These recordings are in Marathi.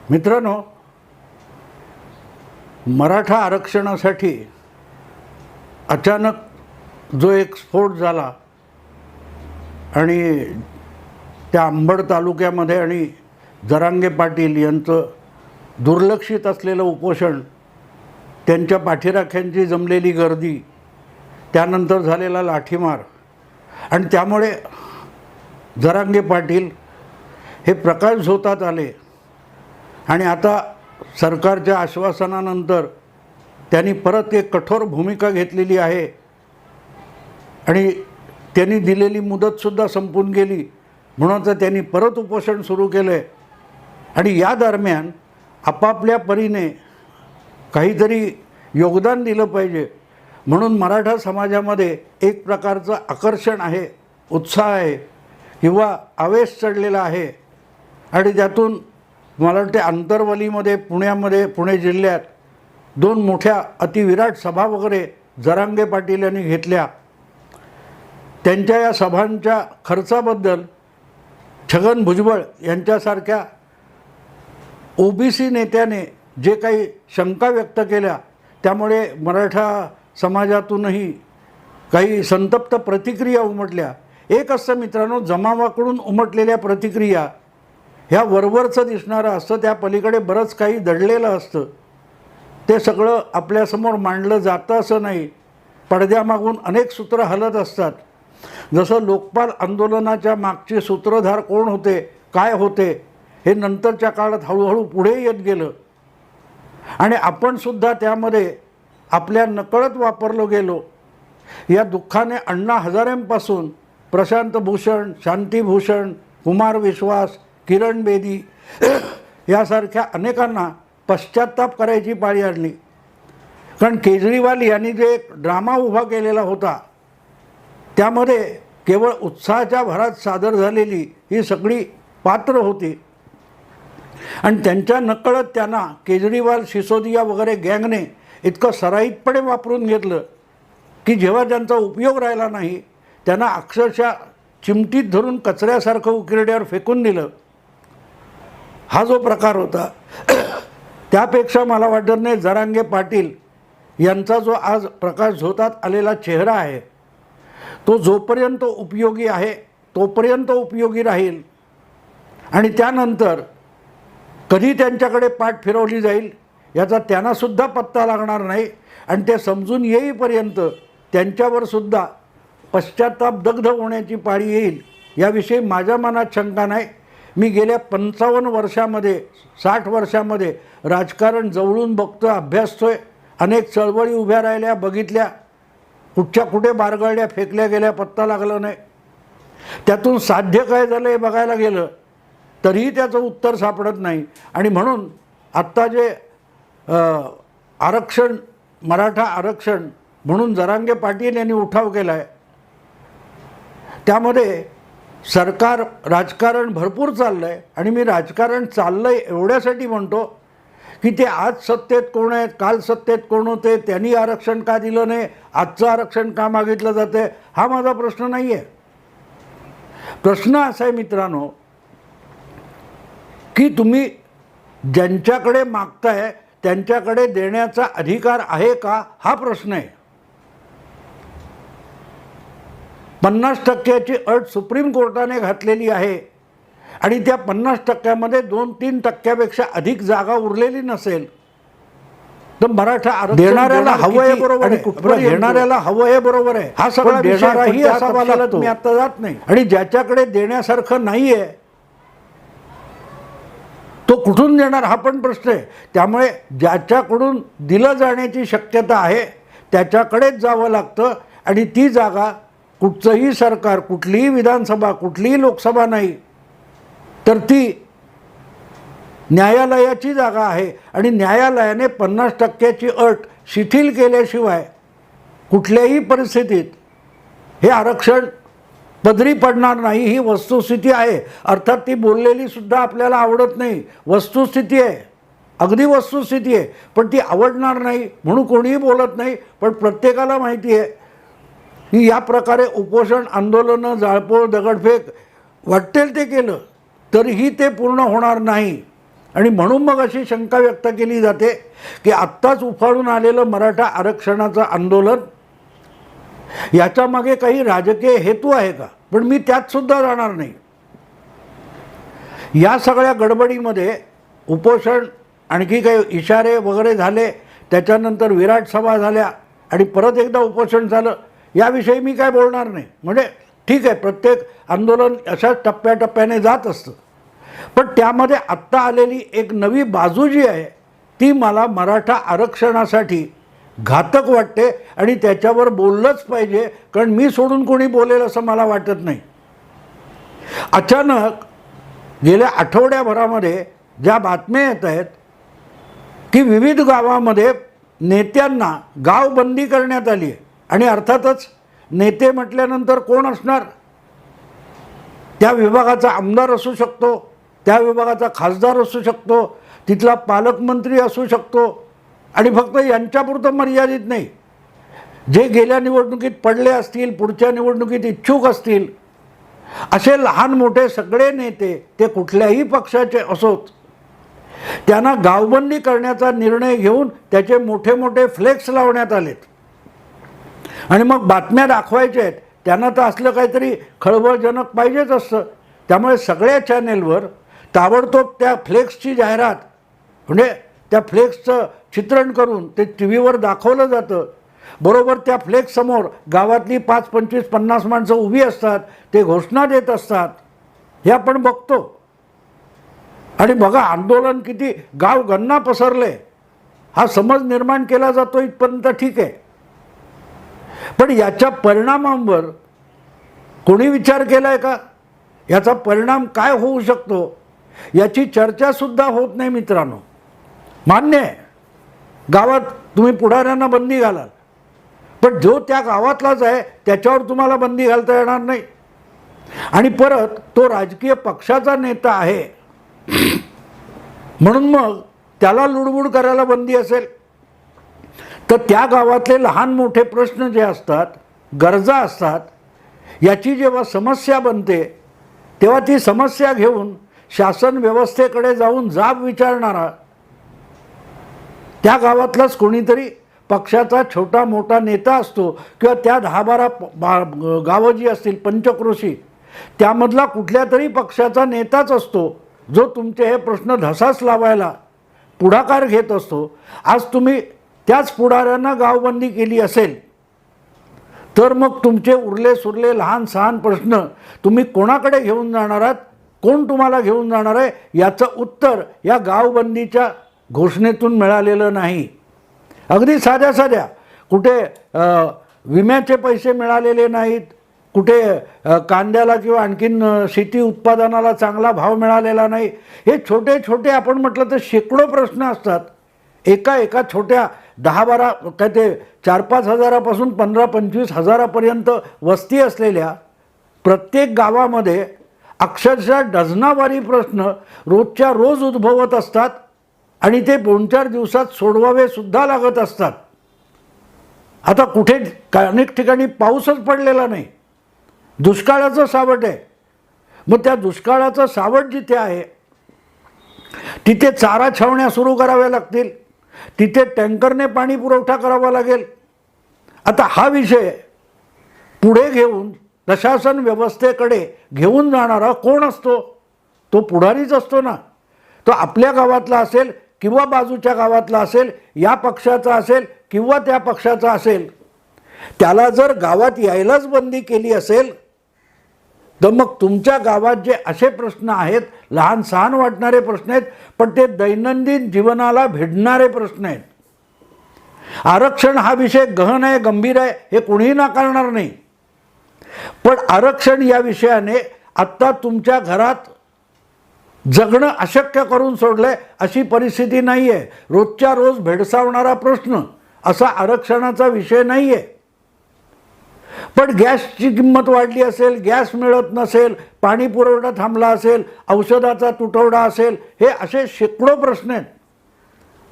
मित्रांनो, मराठा आरक्षणासाठी अचानक जो एक स्फोट झाला आणि त्या अंबड तालुक्यामध्ये आणि जरांगे पाटील यांचं दुर्लक्षित असलेलं उपोषण, त्यांच्या पाठीराख्यांची जमलेली गर्दी, त्यानंतर झालेला लाठीमार आणि त्यामुळे जरांगे पाटील हे प्रकाश झोतात आले आणि आता सरकारच्या आश्वासनानंतर त्यांनी परत एक कठोर भूमिका घेतलेली आहे आणि त्यांनी दिलेली मुदतसुद्धा संपून गेली, म्हणून तर त्यांनी परत उपोषण सुरू केलं आहे. आणि या दरम्यान आपापल्या परीने काहीतरी योगदान दिलं पाहिजे म्हणून मराठा समाजामध्ये एक प्रकारचं आकर्षण आहे, उत्साह आहे किंवा आवेश चढलेला आहे. आणि त्यातून मला वाटते आंतरवलीमध्ये पुणे जिल्ह्यात 2 मोठ्या अतिविराट सभा वगैरे जरांगे पाटील यांनी घेतल्या. त्यांच्या या सभांच्या खर्चाबद्दल छगन भुजबळ यांच्यासारख्या ओबीसी नेत्याने जे काही शंका व्यक्त केल्या, त्यामुळे मराठा समाजातूनही काही संतप्त प्रतिक्रिया उमटल्या. एक असतं मित्रांनो, जमावाकडून उमटलेल्या प्रतिक्रिया ह्या वरवरचं दिसणारं असतं, त्या पलीकडे बरंच काही दडलेलं असतं. ते सगळं आपल्यासमोर मांडलं जातं असं नाही. पडद्यामागून अनेक सूत्र हलत असतात. जसं लोकपाल आंदोलनाच्या मागचे सूत्रधार कोण होते, काय होते, हे नंतरच्या काळात हळूहळू पुढे येत गेलं आणि आपणसुद्धा त्यामध्ये आपल्या नकळत वापरलो गेलो. या दुःखाने अण्णा हजारेंपासून प्रशांत भूषण, शांतिभूषण, कुमार विश्वास, किरण बेदी यासारख्या अनेकांना पश्चात्ताप करायची पाळी आणली. कारण केजरीवाल यांनी जे एक ड्रामा उभा केलेला होता, त्यामध्ये केवळ उत्साहाच्या भरात सादर झालेली ही सगळी पात्र होती आणि त्यांच्या नकळत त्यांना केजरीवाल, सिसोदिया वगैरे गँगने इतकं सराईतपणे वापरून घेतलं की जेव्हा त्यांचा उपयोग राहिला नाही, त्यांना अक्षरशः चिमटीत धरून कचऱ्यासारखं उकिरड्यावर फेकून दिलं. हा जो प्रकार होता, त्यापेक्षा मला वाटत नाही जरांगे पाटील यांचा जो आज प्रकाश झोतात आलेला चेहरा आहे, तो जोपर्यंत उपयोगी आहे तोपर्यंत उपयोगी राहील आणि त्यानंतर कधी त्यांच्याकडे पाठ फिरवली जाईल याचा त्यांनासुद्धा पत्ता लागणार नाही. आणि ते समजून येईपर्यंत त्यांच्यावरसुद्धा पश्चात्ताप दग्ध होण्याची पाळी येईल याविषयी माझ्या मनात शंका नाही. मी गेल्या 55 वर्षामध्ये 60 वर्षामध्ये राजकारण जवळून बघतोय, अभ्यासतोय. अनेक चळवळी उभ्या राहिल्या, बघितल्या, कुठे बारगळल्या, फेकल्या गेल्या, पत्ता लागला नाही. त्यातून साध्य काय झालं हे बघायला गेलं तरीही त्याचं उत्तर सापडत नाही. आणि म्हणून आत्ता जे आरक्षण, मराठा आरक्षण म्हणून जरांगे पाटील यांनी उठाव केला आहे, त्यामध्ये सरकार राजकारण भरपूर चाललं आहे. आणि मी राजकारण चाललं आहे एवढ्यासाठी म्हणतो की ते आज सत्तेत कोण आहेत, काल सत्तेत कोण होते, त्यांनी आरक्षण का दिलं नाही, आजचं आरक्षण का मागितलं जातं आहे, हा माझा प्रश्न नाही आहे. प्रश्न असा आहे मित्रांनो की तुम्ही ज्यांच्याकडे मागताय त्यांच्याकडे देण्याचा अधिकार आहे का, हा प्रश्न आहे. 50% अट सुप्रीम कोर्टाने घातलेली आहे आणि त्या 50%मध्ये 2-3% अधिक जागा उरलेली नसेल तर मराठा आरक्षण देणाऱ्याला हवं आहे, बरोबर आहे, घेणाऱ्याला हवं आहे, बरोबर आहे. हा सगळा देणाराही असावा लागतो, मी आता जात नाही. आणि ज्याच्याकडे देण्यासारखं नाही आहे तो कुठून देणार हा पण प्रश्न आहे. त्यामुळे ज्याच्याकडून दिलं जाण्याची शक्यता आहे त्याच्याकडेच जावं लागतं. आणि ती जागा कुठचंही सरकार, कुठलीही विधानसभा, कुठलीही लोकसभा नाही, तर ती न्यायालयाची जागा आहे. आणि न्यायालयाने 50%ची अट शिथिल केल्याशिवाय कुठल्याही परिस्थितीत हे आरक्षण पदरी पडणार नाही, ही वस्तुस्थिती आहे. अर्थात ती बोललेली सुद्धा आपल्याला आवडत नाही, वस्तुस्थिती आहे, अगदी वस्तुस्थिती आहे. पण ती आवडणार नाही म्हणून कोणीही बोलत नाही. पण प्रत्येकाला माहिती आहे की या प्रकारे उपोषण, आंदोलनं, जाळपोळ, दगडफेक वाटेल ते केलं तरीही ते पूर्ण होणार नाही. आणि म्हणून मग अशी शंका व्यक्त केली जाते की आत्ताच उफाळून आलेलं मराठा आरक्षणाचं आंदोलन याच्यामागे काही राजकीय हेतू आहे का? पण मी त्यात सुद्धा जाणार नाही. या सगळ्या गडबडीमध्ये उपोषण, आणखी काही इशारे वगैरे झाले, त्याच्यानंतर विराट सभा झाल्या आणि परत एकदा उपोषण झालं, याविषयी मी काय बोलणार नाही. म्हणजे ठीक आहे, प्रत्येक आंदोलन अशाच टप्प्याटप्प्याने जात असतं. पण त्यामध्ये आत्ता आलेली एक नवी बाजू जी आहे ती मला मराठा आरक्षणासाठी घातक वाटते आणि त्याच्यावर बोललंच पाहिजे, कारण मी सोडून कोणी बोलेल असं मला वाटत नाही. अचानक गेल्या आठवड्याभरामध्ये ज्या बातम्या येत आहेत की विविध गावामध्ये नेत्यांना गावबंदी करण्यात आली आहे. आणि अर्थातच नेते म्हटल्यानंतर कोण असणार? त्या विभागाचा आमदार असू शकतो, त्या विभागाचा खासदार असू शकतो, तिथला पालकमंत्री असू शकतो. आणि फक्त यांच्यापुरतं मर्यादित नाही, जे गेल्या निवडणुकीत पडले असतील, पुढच्या निवडणुकीत इच्छुक असतील, असे लहान मोठे सगळे नेते, ते कुठल्याही पक्षाचे असोत, त्यांना गावबंदी करण्याचा निर्णय घेऊन त्याचे मोठे मोठे फ्लेक्स लावण्यात आलेत. आणि मग बातम्या दाखवायच्या आहेत, त्यांना तर असलं काहीतरी खळबळजनक पाहिजेच असतं. त्यामुळे सगळ्या चॅनेलवर ताबडतोब त्या फ्लेक्सची जाहिरात, म्हणजे त्या फ्लेक्सचं चित्रण करून ते टी व्हीवर दाखवलं जातं. बरोबर त्या फ्लेक्ससमोर गावातली 5, 25, 50 माणसं उभी असतात, ते घोषणा देत असतात. हे आपण बघतो. आणि बघा आंदोलन किती गाव गन्ना पसरले, हा समज निर्माण केला जातो इथपर्यंत ठीक आहे. पण याच्या परिणामांवर कोणी विचार केला आहे का? याचा परिणाम काय होऊ शकतो याची चर्चासुद्धा होत नाही मित्रांनो. मान्य आहे, गावात तुम्ही पुढाऱ्यांना बंदी घालाल, पण जो त्या गावातलाच आहे त्याच्यावर तुम्हाला बंदी घालता येणार नाही. आणि परत तो राजकीय पक्षाचा नेता आहे म्हणून मग त्याला लुडबुड करायला बंदी असेल, तर त्या गावातले लहान मोठे प्रश्न जे असतात, गरजा असतात, याची जेव्हा समस्या बनते तेव्हा ती समस्या घेऊन शासन व्यवस्थेकडे जाऊन जाब विचारणारा त्या गावातलाच कोणीतरी पक्षाचा छोटा मोठा नेता असतो, किंवा त्या 10-12 गावं जी असतील पंचक्रोशी, त्यामधला कुठल्या तरी पक्षाचा नेताच असतो, जो तुमचे हे प्रश्न धसास लावायला पुढाकार घेत असतो. आज तुम्ही त्याच पुढाऱ्यांना गावबंदी केली असेल, तर मग तुमचे उरले सुरले लहान सहान प्रश्न तुम्ही कोणाकडे घेऊन जाणार आहात, कोण तुम्हाला घेऊन जाणार आहे, याचं उत्तर या गावबंदीच्या घोषणेतून मिळालेलं नाही. अगदी साध्या साध्या कुठे विम्याचे पैसे मिळालेले नाहीत, कुठे कांद्याला किंवा आणखीन शेती उत्पादनाला चांगला भाव मिळालेला नाही. हे छोटे छोटे आपण म्हटलं तर शेकडो प्रश्न असतात. एका छोट्या 10-12 काय ते 4-5 हजारापासून 15-25 हजारापर्यंत वस्ती असलेल्या प्रत्येक गावामध्ये अक्षरशः डझनावारी प्रश्न रोजच्या रोज उद्भवत असतात आणि ते 2-4 दिवसात सोडवावे सुद्धा लागत असतात. आता कुठे अनेक ठिकाणी पाऊसच पडलेला नाही, दुष्काळाचं सावट आहे. मग त्या दुष्काळाचं सावट जिथे आहे तिथे चारा छावण्या सुरू कराव्या लागतील, तिथे टँकरने पाणी पुरवठा करावा लागेल. आता हा विषय पुढे घेऊन प्रशासन व्यवस्थेकडे घेऊन जाणारा कोण असतो? तो पुढारीच असतो ना. तो आपल्या गावातला असेल किंवा बाजूच्या गावातला असेल, या पक्षाचा असेल किंवा त्या पक्षाचा असेल. त्याला जर गावात यायलाच बंदी केली असेल, तर मग तुमच्या गावात जे असे प्रश्न आहेत, लहान सहान वाटणारे प्रश्न आहेत, पण ते दैनंदिन जीवनाला भिडणारे प्रश्न आहेत. आरक्षण हा विषय गहन आहे, गंभीर आहे, हे कोणीही नाकारणार नाही. पण आरक्षण या विषयाने आत्ता तुमच्या घरात जगणं अशक्य करून सोडलंय अशी परिस्थिती नाही आहे. रोजच्या रोज भेडसावणारा प्रश्न असा आरक्षणाचा विषय नाही आहे. पण गॅसची किंमत वाढली असेल, गॅस मिळत नसेल, पाणी पुरवठा थांबला असेल, औषधाचा तुटवडा असेल, हे असे शेकडो प्रश्न आहेत.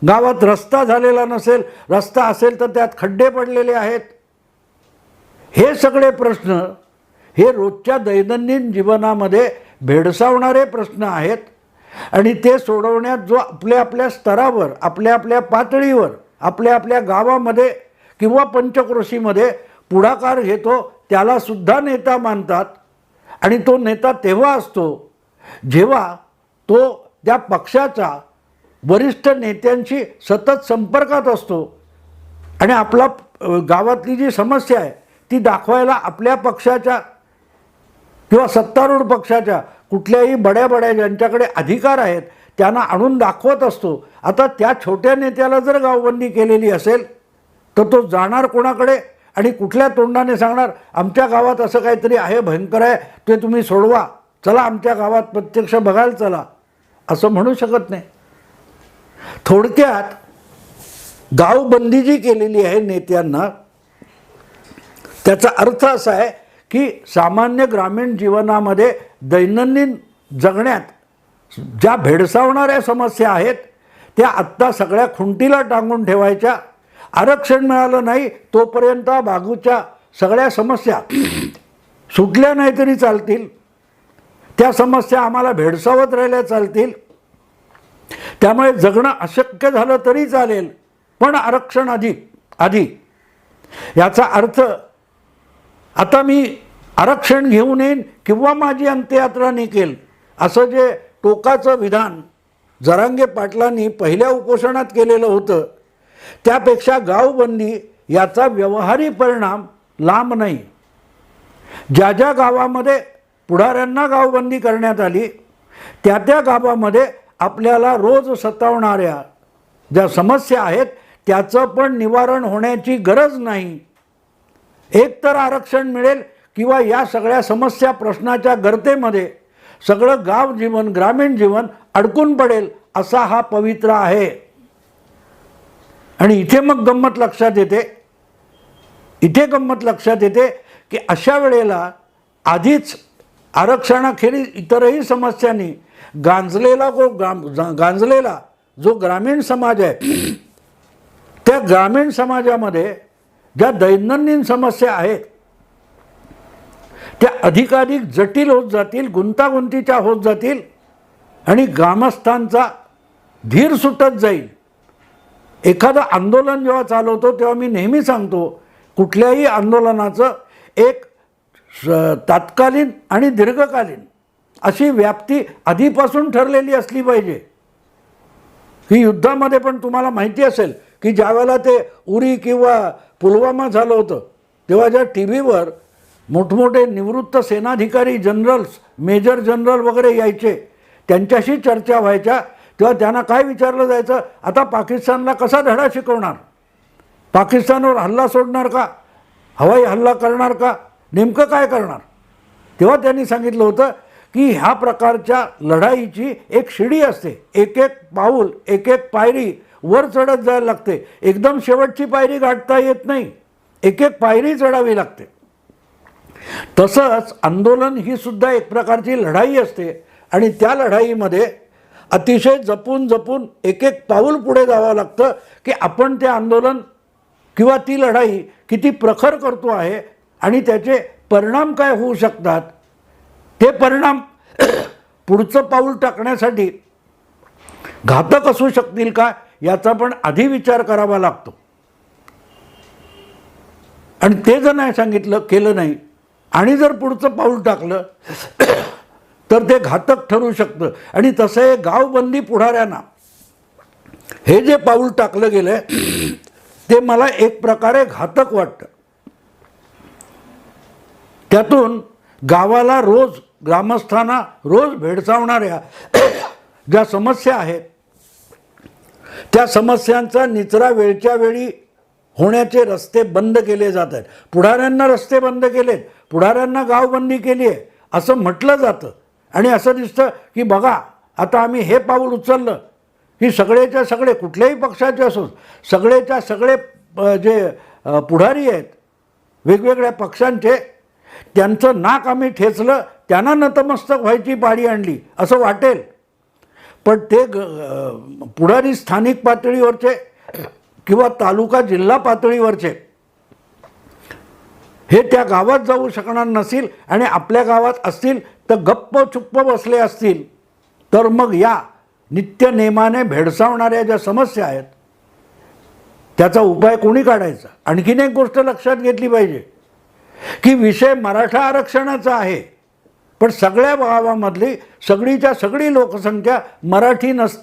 गावात रस्ता झालेला नसेल, रस्ता असेल तर त्यात खड्डे पडलेले आहेत. हे सगळे प्रश्न हे रोजच्या दैनंदिन जीवनामध्ये भेडसावणारे प्रश्न आहेत. आणि ते सोडवण्यात जो आपल्या आपल्या स्तरावर, आपल्या आपल्या पातळीवर, आपल्या आपल्या गावामध्ये किंवा पंचक्रोशीमध्ये पुढाकार घेतो त्याला सुद्धा नेता मानतात. आणि तो नेता तेव्हा असतो जेव्हा तो त्या पक्षाचा वरिष्ठ नेत्यांशी सतत संपर्कात असतो आणि आपला गावातली जी समस्या आहे ती दाखवायला आपल्या पक्षाच्या किंवा सत्तारूढ पक्षाच्या कुठल्याही बड्या ज्यांच्याकडे अधिकार आहेत त्यांना आणून दाखवत असतो. आता त्या छोट्या नेत्याला जर गावबंदी केलेली असेल तर तो जाणार कोणाकडे आणि कुठल्या तोंडाने सांगणार आमच्या गावात असं काहीतरी आहे, भयंकर आहे, ते तुम्ही सोडवा, चला आमच्या गावात प्रत्यक्ष बघायला चला, असं म्हणू शकत नाही. थोडक्यात गावबंदी जी केलेली आहे नेत्यांना त्याचा अर्थ असा आहे की सामान्य ग्रामीण जीवनामध्ये दैनंदिन जगण्यात ज्या भेडसावणाऱ्या समस्या आहेत त्या आत्ता सगळ्या खुंटीला टांगून ठेवायच्या. आरक्षण मिळालं नाही तोपर्यंत बाजूच्या सगळ्या समस्या सुटल्या नाही तरी चालतील, त्या समस्या आम्हाला भेडसावत राहिल्या चालतील, त्यामुळे जगणं अशक्य झालं तरी चालेल पण आरक्षण आधी. याचा अर्थ आता मी आरक्षण घेऊन येईन किंवा माझी अंत्ययात्रा निघेल असं जे टोकाचं विधान जरांगे पाटलांनी पहिल्या उपोषणात केलेलं होतं त्यापेक्षा गावबंदी याचा व्यवहारी परिणाम लांब नाही. ज्या ज्या गावामध्ये पुढाऱ्यांना गावबंदी करण्यात आली त्या त्या गावामध्ये आपल्याला रोज सतावणाऱ्या ज्या समस्या आहेत त्याचं पण निवारण होण्याची गरज नाही. एकतर आरक्षण मिळेल किंवा या सगळ्या समस्या प्रश्नाच्या गर्तेमध्ये सगळं गाव जीवन, ग्रामीण जीवन अडकून पडेल असा हा पवित्र आहे. आणि इथे मग गंमत लक्षात येते की अशा वेळेला आधीच आरक्षणाखेरीज इतरही समस्यांनी गांजलेला जो ग्रामीण समाज आहे त्या ग्रामीण समाजामध्ये ज्या दैनंदिन समस्या आहेत त्या अधिकाधिक जटिल होत जातील, गुंतागुंतीच्या होत जातील आणि ग्रामस्थांचा धीर सुटत जाईल. एखादं आंदोलन जेव्हा चालवतो तेव्हा मी नेहमी सांगतो कुठल्याही आंदोलनाचं एक तात्कालीन आणि दीर्घकालीन अशी व्याप्ती आधीपासून ठरलेली असली पाहिजे. ही युद्धामध्ये पण तुम्हाला माहिती असेल की ज्यावेळेला ते उरी किंवा पुलवामा झालं होतं तेव्हा ज्या टी व्हीवर मोठमोठे निवृत्त सेनाधिकारी, जनरल्स, मेजर जनरल वगैरे यायचे, त्यांच्याशी चर्चा व्हायच्या तेव्हा त्यांना काय विचारलं जायचं, आता पाकिस्तानला कसा धडा शिकवणार, पाकिस्तानवर हल्ला सोडणार का, हवाई हल्ला करणार का, नेमकं काय करणार. तेव्हा त्यांनी सांगितलं होतं की ह्या प्रकारच्या लढाईची एक शिडी असते, एक एक पाऊल, एक एक पायरी वर चढत जायला लागते, एकदम शेवटची पायरी गाठता येत नाही, एक एक पायरी चढावी लागते. तसंच आंदोलन ही सुद्धा एक प्रकारची लढाई असते आणि त्या लढाईमध्ये अतिशय जपून एक एक पाऊल पुढे जावं लागतं की आपण ते आंदोलन किंवा ती लढाई किती प्रखर करतो आहे आणि त्याचे परिणाम काय होऊ शकतात, ते परिणाम पुढचं पाऊल टाकण्यासाठी घातक असू शकतील का याचा पण आधी विचार करावा लागतो. आणि ते जर नाही केलं नाही आणि जर पुढचं पाऊल टाकलं तर ते घातक ठरू शकतं. आणि तसं हे गावबंदी पुढाऱ्यांना हे जे पाऊल टाकलं गेलं ते मला एक प्रकारे घातक वाटतं. त्यातून गावाला रोज, ग्रामस्थांना रोज भेडसावणाऱ्या ज्या समस्या आहेत त्या समस्यांचा निचरा वेळच्या वेळी होण्याचे रस्ते बंद केले जात आहेत. पुढाऱ्यांना रस्ते बंद केलेत, पुढाऱ्यांना गावबंदी केली आहे असं म्हटलं जातं आणि असं दिसतं की बघा आता आम्ही हे पाऊल उचललं की सगळेच्या सगळे, कुठल्याही पक्षाचे असो, सगळेच्या सगळे जे पुढारी आहेत वेगवेगळ्या पक्षांचे, त्यांचं नाक आम्ही ठेचलं, त्यांना नतमस्तक व्हायची पाळी आणली असं वाटेल. पण ते पुढारी स्थानिक पातळीवरचे किंवा तालुका जिल्हा पातळीवरचे हे त्या गावात जाऊ शकणार नसतील आणि आपल्या गावात असतील तर गप्प चुप्प बसले असतील तर मग या नित्यनेमाने भेडसावणाऱ्या ज्या समस्या आहेत त्याचा उपाय कोणी काढायचा. आणखीन एक गोष्ट लक्षात घेतली पाहिजे की विषय मराठा आरक्षणाचा आहे, पण सगळ्या गावामधली सगळीच्या सगळी लोकसंख्या मराठी नसते.